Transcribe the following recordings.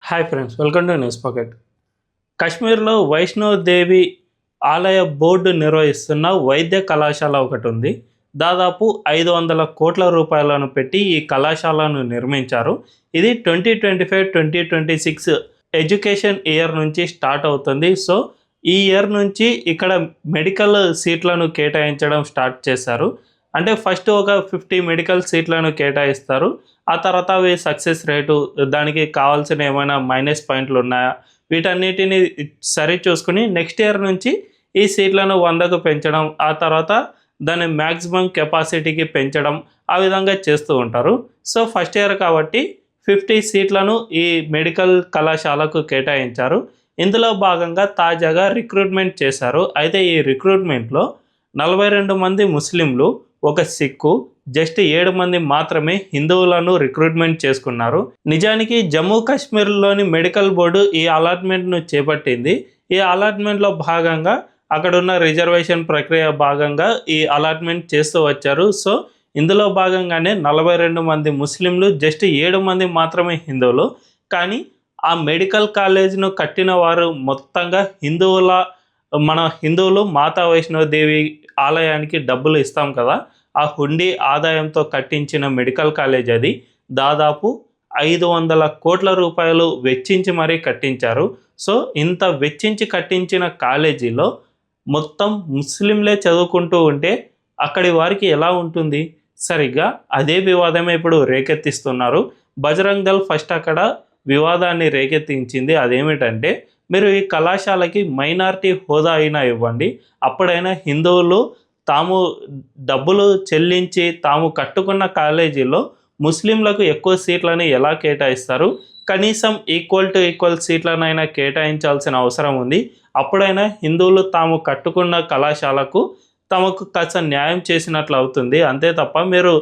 Hi friends, welcome to news pocket. కాశ్మీర్లో వైష్ణోదేవి ఆలయ board నిర్వహిస్తున్న వైద్య కళాశాల ఒకటి ఉంది. దాదాపు 500 కోట్ల రూపాయలను పెట్టి ఈ కళాశాలను నిర్మించారు. ఇది 2025-2026 ఎడ్యుకేషన్ ఇయర్ నుంచి స్టార్ట్ అవుతుంది. సో ఈ ఇయర్ నుంచి ఇక్కడ మెడికల్ సీట్లను కేటాయించడం స్టార్ట్ చేశారు. అంటే ఫస్ట్ ఒక 50 మెడికల్ సీట్లను కేటాయిస్తారు. ఆ తర్వాత అవి సక్సెస్ రేటు, దానికి కావాల్సిన ఏమైనా మైనస్ పాయింట్లు ఉన్నాయా, వీటన్నిటిని సరి చూసుకుని నెక్స్ట్ ఇయర్ నుంచి ఈ సీట్లను 100కు పెంచడం, ఆ తర్వాత దాని మ్యాక్సిమం కెపాసిటీకి పెంచడం, ఆ విధంగా చేస్తూ ఉంటారు. సో ఫస్ట్ ఇయర్ కాబట్టి 50 సీట్లను ఈ మెడికల్ కళాశాలకు కేటాయించారు. ఇందులో భాగంగా తాజాగా రిక్రూట్మెంట్ చేశారు. అయితే ఈ రిక్రూట్మెంట్లో 42 మంది ముస్లింలు, ఒక సిక్కు, జస్ట్ 7 మంది మాత్రమే హిందువులను రిక్రూట్మెంట్ చేసుకున్నారు. నిజానికి జమ్మూ కాశ్మీర్లోని మెడికల్ బోర్డు ఈ అలాట్మెంట్ను చేపట్టింది. ఈ అలాట్మెంట్లో భాగంగా అక్కడున్న రిజర్వేషన్ ప్రక్రియ భాగంగా ఈ అలాట్మెంట్ చేస్తూ వచ్చారు. సో ఇందులో భాగంగానే 42 మంది ముస్లింలు, జస్ట్ 7 మంది మాత్రమే హిందువులు. కానీ ఆ మెడికల్ కాలేజ్ను కట్టిన వారు మొత్తంగా మన హిందువులు మాతా వైష్ణోదేవి ఆలయానికి డబ్బులు ఇస్తాం కదా, ఆ హుండీ ఆదాయంతో కట్టించిన మెడికల్ కాలేజ్ అది. దాదాపు 500 కోట్ల రూపాయలు వెచ్చించి మరీ కట్టించారు. సో ఇంత వెచ్చించి కట్టించిన కాలేజీలో మొత్తం ముస్లింలే చదువుకుంటూ ఉంటే అక్కడి వారికి ఎలా ఉంటుంది? సరిగ్గా అదే వివాదమే ఇప్పుడు రేకెత్తిస్తున్నారు. బజరంగ్ దళ్ ఫస్ట్ అక్కడ వివాదాన్ని రేకెత్తించింది. అదేమిటంటే, మీరు ఈ కళాశాలకి మైనారిటీ హోదా అయినా ఇవ్వండి, అప్పుడైనా హిందువులు తాము డబ్బులు చెల్లించి తాము కట్టుకున్న కాలేజీలో ముస్లింలకు ఎక్కువ సీట్లను ఎలా కేటాయిస్తారు? కనీసం ఈక్వల్ టు ఈక్వల్ సీట్లనైనా కేటాయించాల్సిన అవసరం ఉంది. అప్పుడైనా హిందువులు తాము కట్టుకున్న కళాశాలకు తమకు కాస్త న్యాయం చేసినట్లు అవుతుంది. అంతే తప్ప మీరు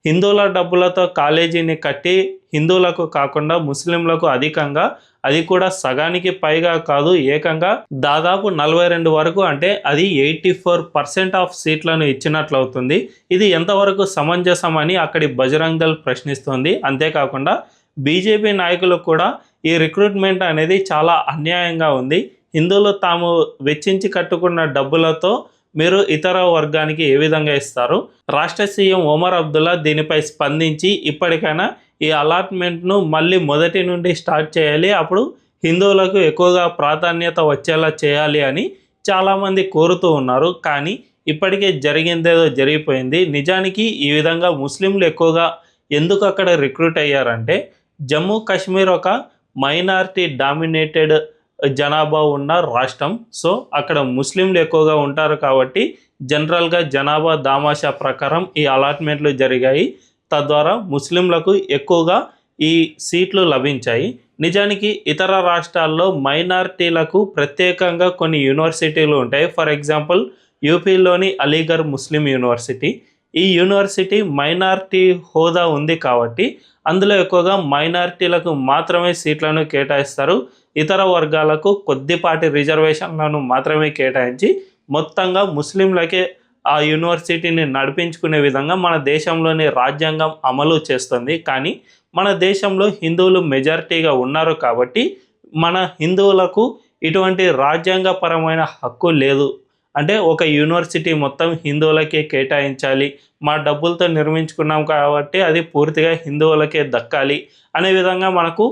హిందువుల డబ్బులతో కాలేజీని కట్టి హిందువులకు కాకుండా ముస్లింలకు అధికంగా, అది కూడా సగానికి పైగా కాదు, ఏకంగా దాదాపు 42 వరకు, అంటే అది 84% ఆఫ్ సీట్లను ఇచ్చినట్లు అవుతుంది. ఇది ఎంతవరకు సమంజసం అని అక్కడి బజరంగ్ దళ్ ప్రశ్నిస్తోంది. అంతేకాకుండా బీజేపీ నాయకులు కూడా ఈ రిక్రూట్మెంట్ అనేది చాలా అన్యాయంగా ఉంది. హిందువులు తాము వెచ్చించి కట్టుకున్న డబ్బులతో మీరు ఇతర వర్గానికి ఏ విధంగా ఇస్తారు? రాష్ట్ర సీఎం ఒమర్ అబ్దుల్లా దీనిపై స్పందించి ఇప్పటికైనా ఈ అలాట్మెంట్ను మళ్ళీ మొదటి నుండి స్టార్ట్ చేయాలి, అప్పుడు హిందువులకు ఎక్కువగా ప్రాధాన్యత వచ్చేలా చేయాలి అని చాలామంది కోరుతూ ఉన్నారు. కానీ ఇప్పటికే జరిగిందేదో జరిగిపోయింది. నిజానికి ఈ విధంగా ముస్లింలు ఎక్కువగా ఎందుకు అక్కడ రిక్రూట్ అయ్యారంటే, జమ్మూ కాశ్మీర్ ఒక మైనారిటీ డామినేటెడ్ జనాభా ఉన్న రాష్ట్రం. సో అక్కడ ముస్లింలు ఎక్కువగా ఉంటారు కాబట్టి జనరల్గా జనాభా దామాషా ప్రకారం ఈ అలాట్మెంట్లు జరిగాయి. తద్వారా ముస్లింలకు ఎక్కువగా ఈ సీట్లు లభించాయి. నిజానికి ఇతర రాష్ట్రాల్లో మైనారిటీలకు ప్రత్యేకంగా కొన్ని యూనివర్సిటీలు ఉంటాయి. ఫర్ ఎగ్జాంపుల్ యూపీలోని అలీగర్ ముస్లిం యూనివర్సిటీ. ఈ యూనివర్సిటీ మైనారిటీ హోదా ఉంది కాబట్టి అందులో ఎక్కువగా మైనారిటీలకు మాత్రమే సీట్లను కేటాయిస్తారు. ఇతర వర్గాలకు కొద్దిపాటి రిజర్వేషన్లను మాత్రమే కేటాయించి మొత్తంగా ముస్లింలకే ఆ యూనివర్సిటీని నడిపించుకునే విధంగా మన దేశంలోని రాజ్యాంగం అమలు చేస్తుంది. కానీ మన దేశంలో హిందువులు మెజారిటీగా ఉన్నారు కాబట్టి మన హిందువులకు ఇటువంటి రాజ్యాంగపరమైన హక్కు లేదు. అంటే ఒక యూనివర్సిటీ మొత్తం హిందువులకే కేటాయించాలి, మా డబ్బులతో నిర్మించుకున్నాం కాబట్టి అది పూర్తిగా హిందువులకే దక్కాలి అనే విధంగా మనకు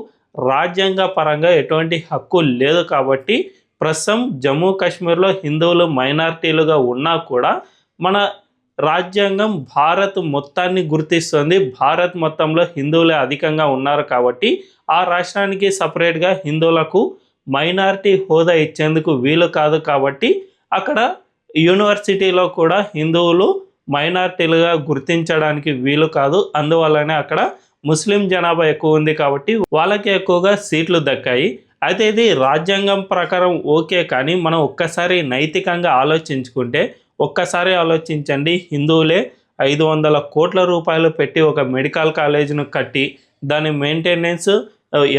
రాజ్యాంగ పరంగా ఎటువంటి హక్కు లేదు. కాబట్టి ప్రస్తుతం జమ్మూ కాశ్మీర్లో హిందువులు మైనారిటీలుగా ఉన్నా కూడా మన రాజ్యాంగం భారత్ మొత్తాన్ని గుర్తిస్తుంది. భారత్ మొత్తంలో హిందువులే అధికంగా ఉన్నారు కాబట్టి ఆ రాష్ట్రానికి సపరేట్గా హిందువులకు మైనారిటీ హోదా ఇచ్చేందుకు వీలు కాదు. కాబట్టి అక్కడ యూనివర్సిటీలో కూడా హిందువులు మైనారిటీలుగా గుర్తించడానికి వీలు కాదు. అందువల్లనే అక్కడ ముస్లిం జనాభా ఎక్కువ ఉంది కాబట్టి వాళ్ళకి ఎక్కువగా సీట్లు దక్కాయి. అయితే ఇది రాజ్యాంగం ప్రకారం ఓకే, కానీ మనం ఒక్కసారి నైతికంగా ఆలోచించుకుంటే, ఒక్కసారి ఆలోచించండి, హిందువులే 500 కోట్ల రూపాయలు పెట్టి ఒక మెడికల్ కాలేజ్ను కట్టి దాని మెయింటెనెన్స్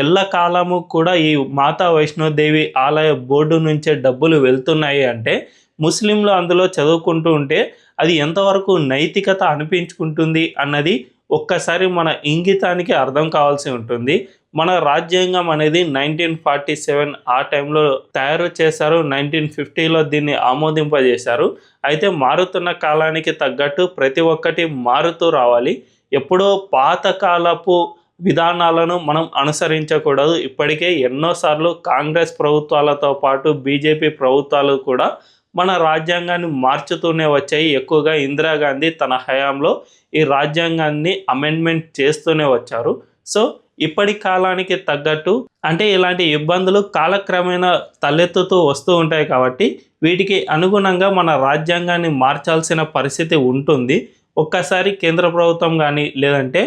ఎల్లకాలము కూడా ఈ మాతా వైష్ణోదేవి ఆలయ బోర్డు నుంచే డబ్బులు వెళ్తున్నాయి అంటే, ముస్లింలు అందులో చదువుకుంటూ ఉంటే అది ఎంతవరకు నైతికత అనిపించుకుంటుంది అన్నది ఒక్కసారి మన ఇంగితానికి అర్థం కావాల్సి ఉంటుంది. మన రాజ్యాంగం అనేది 1947 ఆ టైంలో తయారు చేశారు. 1950లో దీన్ని ఆమోదింపజేశారు. అయితే మారుతున్న కాలానికి తగ్గట్టు ప్రతి ఒక్కటి మారుతూ రావాలి. ఎప్పుడో పాతకాలపు విధానాలను మనం అనుసరించకూడదు. ఇప్పటికే ఎన్నోసార్లు కాంగ్రెస్ ప్రభుత్వాలతో పాటు బీజేపీ ప్రభుత్వాలు కూడా మన రాజ్యాంగాన్ని మార్చుతూనే వచ్చాయి. ఎక్కువగా ఇందిరాగాంధీ తన హయాంలో ఈ రాజ్యాంగాన్ని అమెండ్మెంట్ చేస్తూనే వచ్చారు. సో ఇప్పటి కాలానికి తగ్గట్టు అంటే ఇలాంటి ఇబ్బందులు కాలక్రమేణా తలెత్తుతూ వస్తూ ఉంటాయి కాబట్టి వీటికి అనుగుణంగా మన రాజ్యాంగాన్ని మార్చాల్సిన పరిస్థితి ఉంటుంది. ఒక్కసారి కేంద్ర ప్రభుత్వం కానీ లేదంటే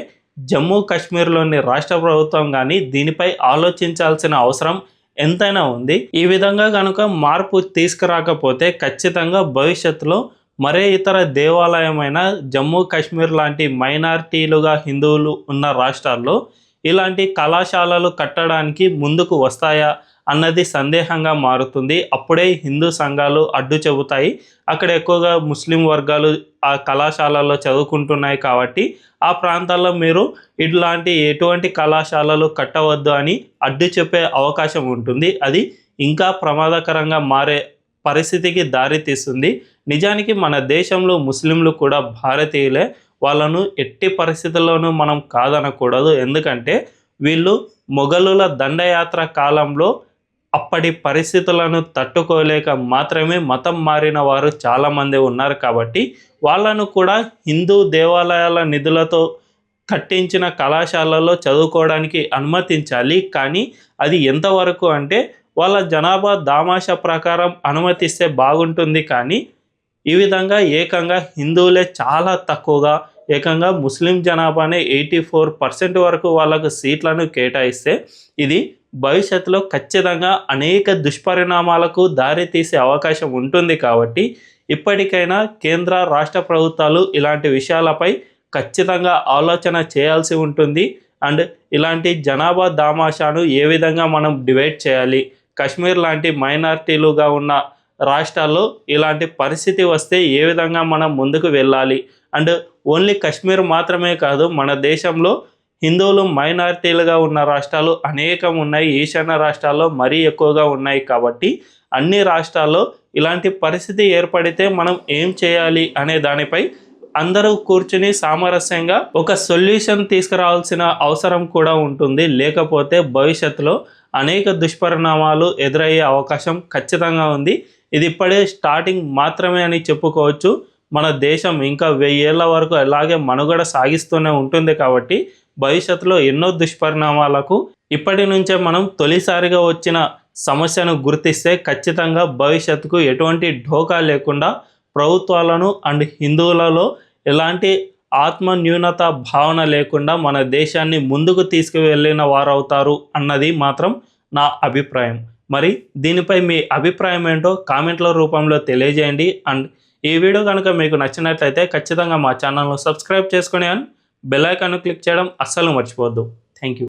జమ్మూ కాశ్మీర్లోని రాష్ట్ర ప్రభుత్వం కానీ దీనిపై ఆలోచించాల్సిన అవసరం ఎంతైనా ఉంది. ఈ విధంగా కనుక మార్పు తీసుకురాకపోతే ఖచ్చితంగా భవిష్యత్తులో మరే ఇతర దేవాలయమైన జమ్మూ కాశ్మీర్ లాంటి మైనారిటీలుగా హిందువులు ఉన్న రాష్ట్రాల్లో ఇలాంటి కళాశాలలు కట్టడానికి ముందుకు వస్తాయా అన్నది సందేహంగా మారుతుంది. అప్పుడే హిందూ సంఘాలు అడ్డు చెబుతాయి. అక్కడ ఎక్కువగా ముస్లిం వర్గాలు ఆ కళాశాలల్లో చదువుకుంటున్నాయి కాబట్టి ఆ ప్రాంతాల్లో మీరు ఇట్లాంటి ఎటువంటి కళాశాలలు కట్టవద్దు అని అడ్డు చెప్పే అవకాశం ఉంటుంది. అది ఇంకా ప్రమాదకరంగా మారే పరిస్థితికి దారితీస్తుంది. నిజానికి మన దేశంలో ముస్లింలు కూడా భారతీయులే. వాళ్ళను ఎట్టి పరిస్థితుల్లోనూ మనం కాదనకూడదు. ఎందుకంటే వీళ్ళు మొఘలుల దండయాత్ర కాలంలో అప్పటి పరిస్థితులను తట్టుకోలేక మాత్రమే మతం మారిన వారు చాలామంది ఉన్నారు. కాబట్టి వాళ్ళను కూడా హిందూ దేవాలయాల నిధులతో కట్టించిన కళాశాలలో చదువుకోవడానికి అనుమతించాలి. కానీ అది ఎంతవరకు అంటే వాళ్ళ జనాభా దామాషా ప్రకారం అనుమతిస్తే బాగుంటుంది. కానీ ఈ విధంగా ఏకంగా హిందువులే చాలా తక్కువగా, ఏకంగా ముస్లిం జనాభానే 84% వరకు వాళ్ళకు సీట్లను కేటాయిస్తే ఇది భవిష్యత్తులో ఖచ్చితంగా అనేక దుష్పరిణామాలకు దారితీసే అవకాశం ఉంటుంది. కాబట్టి ఇప్పటికైనా కేంద్ర రాష్ట్ర ప్రభుత్వాలు ఇలాంటి విషయాలపై ఖచ్చితంగా ఆలోచన చేయాల్సి ఉంటుంది. అండ్ ఇలాంటి జనాభా దామాషాను ఏ విధంగా మనం డివైడ్ చేయాలి, కాశ్మీర్ లాంటి మైనారిటీలుగా ఉన్న రాష్ట్రాల్లో ఇలాంటి పరిస్థితి వస్తే ఏ విధంగా మనం ముందుకు వెళ్ళాలి. అండ్ ఓన్లీ కాశ్మీర్ మాత్రమే కాదు, మన దేశంలో హిందువులు మైనారిటీలుగా ఉన్న రాష్ట్రాలు అనేకం ఉన్నాయి. ఈశాన్య రాష్ట్రాల్లో మరీ ఎక్కువగా ఉన్నాయి. కాబట్టి అన్ని రాష్ట్రాల్లో ఇలాంటి పరిస్థితి ఏర్పడితే మనం ఏం చేయాలి అనే దానిపై అందరూ కూర్చుని సామరస్యంగా ఒక సొల్యూషన్ తీసుకురావాల్సిన అవసరం కూడా ఉంటుంది. లేకపోతే భవిష్యత్తులో అనేక దుష్పరిణామాలు ఎదురయ్యే అవకాశం ఖచ్చితంగా ఉంది. ఇది ఇప్పుడే స్టార్టింగ్ మాత్రమే అని చెప్పుకోవచ్చు. మన దేశం ఇంకా 1000 ఏళ్ల వరకు అలాగే మనుగడ సాగిస్తూనే ఉంటుంది. కాబట్టి భవిష్యత్తులో ఎన్నో దుష్పరిణామాలకు ఇప్పటి నుంచే మనం తొలిసారిగా వచ్చిన సమస్యను గుర్తిస్తే ఖచ్చితంగా భవిష్యత్తుకు ఎటువంటి ఢోకా లేకుండా ప్రభుత్వాలను అండ్ హిందువులలో ఎలాంటి ఆత్మ న్యూనత భావన లేకుండా మన దేశాన్ని ముందుకు తీసుకువెళ్ళిన వారవుతారు అన్నది మాత్రం నా అభిప్రాయం. మరి దీనిపై మీ అభిప్రాయం ఏంటో కామెంట్ల రూపంలో తెలియజేయండి. అండ్ ఈ వీడియో కనుక మీకు నచ్చినట్లయితే ఖచ్చితంగా మా ఛానల్ను సబ్స్క్రైబ్ చేసుకొని అండ్ బెల్ ఐకాన్ను క్లిక్ చేయడం అస్సలు మర్చిపోవద్దు. Thank you.